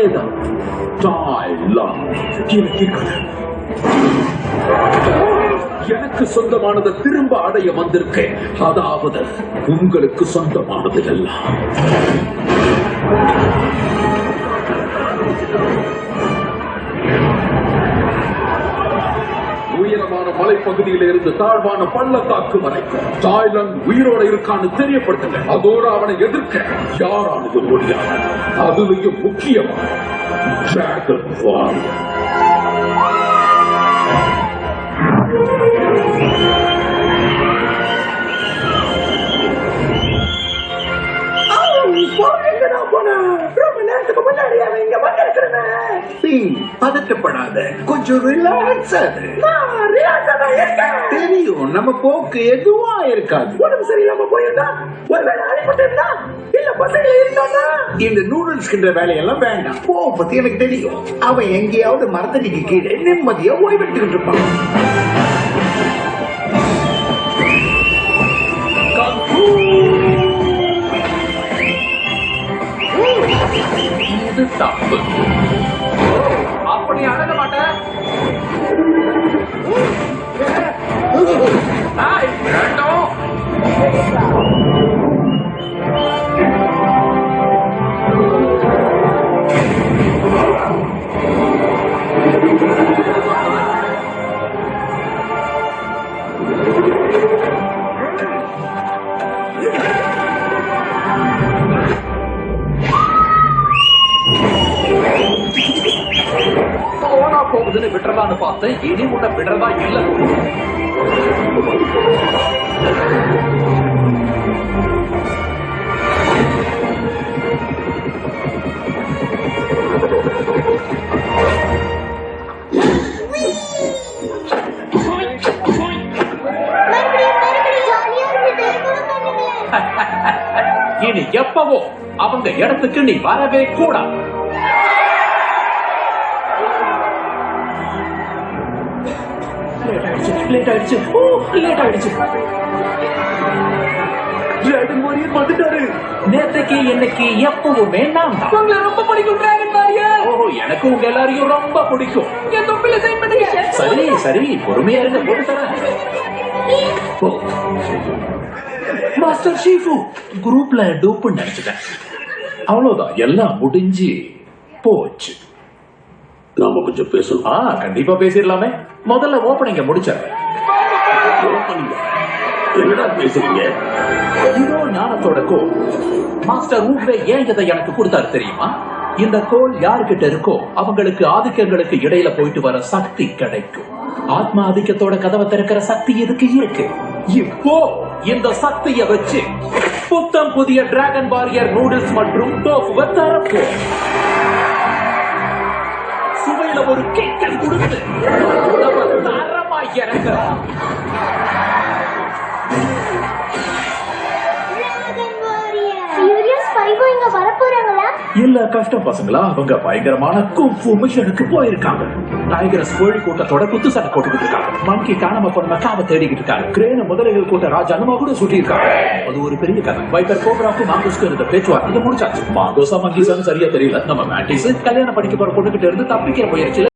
அதேதான் எனக்கு சொந்தமானதை திரும்ப அடைய வந்திருக்கேன். அதாவது உங்களுக்கு சொந்தமானது எல்லாம். உயரமான மலைப்பகுதியில இருந்து தாழ்வான பள்ளத்தாக்கு வரைக்கும் தாய்லாந்து உயிரோட இருக்கான்னு தெரியப்படுத்துங்க. அதோட அவனை எதிர்க்க யாரானது முடியாது. அதுலயும் முக்கியமா டிராகன் வாரியர். பதட்டப்படாத, கொஞ்சம் ரிலாக்ஸ். தெரியும் நம்ம போக்கு எதுவா இருக்காது. உடம்பு சரியில்லாம போயிருந்தா, ஒருவேளை அடிபட்டு இருந்தா, இல்ல பசங்களை இருந்தா, இந்த நூடுல்ஸ் கின்ற வேலையெல்லாம் வேண்டாம். போ பத்தி எனக்கு தெரியும். அவன் எங்கேயாவது மரத்தடிக்கு கீழே நிம்மதியா ஓய்வெடுத்துக்கிட்டு இருப்பான். இது தப்பு. அப்படி அழக மாட்டேன். போகுதுன்னு விட்டுறலான்னு பார்த்தேன். இனி உன்னை விடுறதா இல்ல. இனி எப்பவோ அவங்க இடத்துக்கு நீ வரவே கூடாது. லேட் ஆயிடுச்சு. டிராகன் வாரியர் வந்துட்டாரு. நேத்துக்கு இன்னைக்கு எப்பவுமே நான் தான். உங்களை ரொம்ப பிடிக்கும் டிராகன் வாரியர். ஓஹோ, எனக்கு உங்க எல்லாரையும் ரொம்ப பிடிக்கும். என் தொப்பில சைன் பண்ணுங்க. சரி சரி, பொறுமையா இருங்க, போட்டு தரேன். மாஸ்டர் ஷீஃபு குரூப்ல டூப் நினைச்சிட்டேன். அவ்வளவுதான், எல்லாம் முடிஞ்சு போச்சு. நாம கொஞ்சம் பேசணும். கண்டிப்பா பேசிடலாமே. முதல்ல ஓப்பனிங்க முடிச்சிடுறேன். என்னடா பேசுறீங்க? இதோ ஞானத்தோட கோல். மாஸ்டர் ரூபே ஏன் இதை எனக்கு கொடுத்தாரு தெரியுமா? இந்த கோல் யாருக்கிட்ட இருக்கோ அவங்களுக்கு ஆதிக்கங்களுக்கு இடையில போயிட்டு வர சக்தி கிடைக்கும். ஆத்மா ஆதிக்கத்தோட கதவை திறக்கிற சக்தி இதுக்கு இருக்கு. இப்போ இந்த சக்தியை வச்சு புத்தம் புதிய டிராகன் வாரியர் நூடுல்ஸ் மற்றும் டோஃபுவை தரப்போம். சுவையில ஒரு கிக்கல் கொடுத்து தரமா இறங்க. இல்ல கஷ்டம் பசங்களா, அவங்க பயங்கரமான குங்ஃபூ மிஷனுக்கு போயிருக்காங்க. டைகரஸ் கோழி கூட்டத்தோட குத்து சண்டை போட்டுக்கிட்டு இருக்காங்க. மங்கி காணாம போன மக்காவை தேடிக்கிட்டு இருக்காங்க. கிரேன முதலைகள் கூட்ட ராஜானுமா கூட சுட்டி இருக்காங்க. அது ஒரு பெரிய கதை. வைப்பர் கோப்ராவுக்கு மாங்கோஸ்க்கு இருந்த பேச்சுவார்த்தை முடிச்சாச்சு. மாங்கோசா மங்கிசான்னு சரியா தெரியல. நம்ம மேட்டிஸ் கல்யாணம் படிக்க போற பொண்ணுகிட்ட இருந்து தப்பிக்க போயிருச்சு.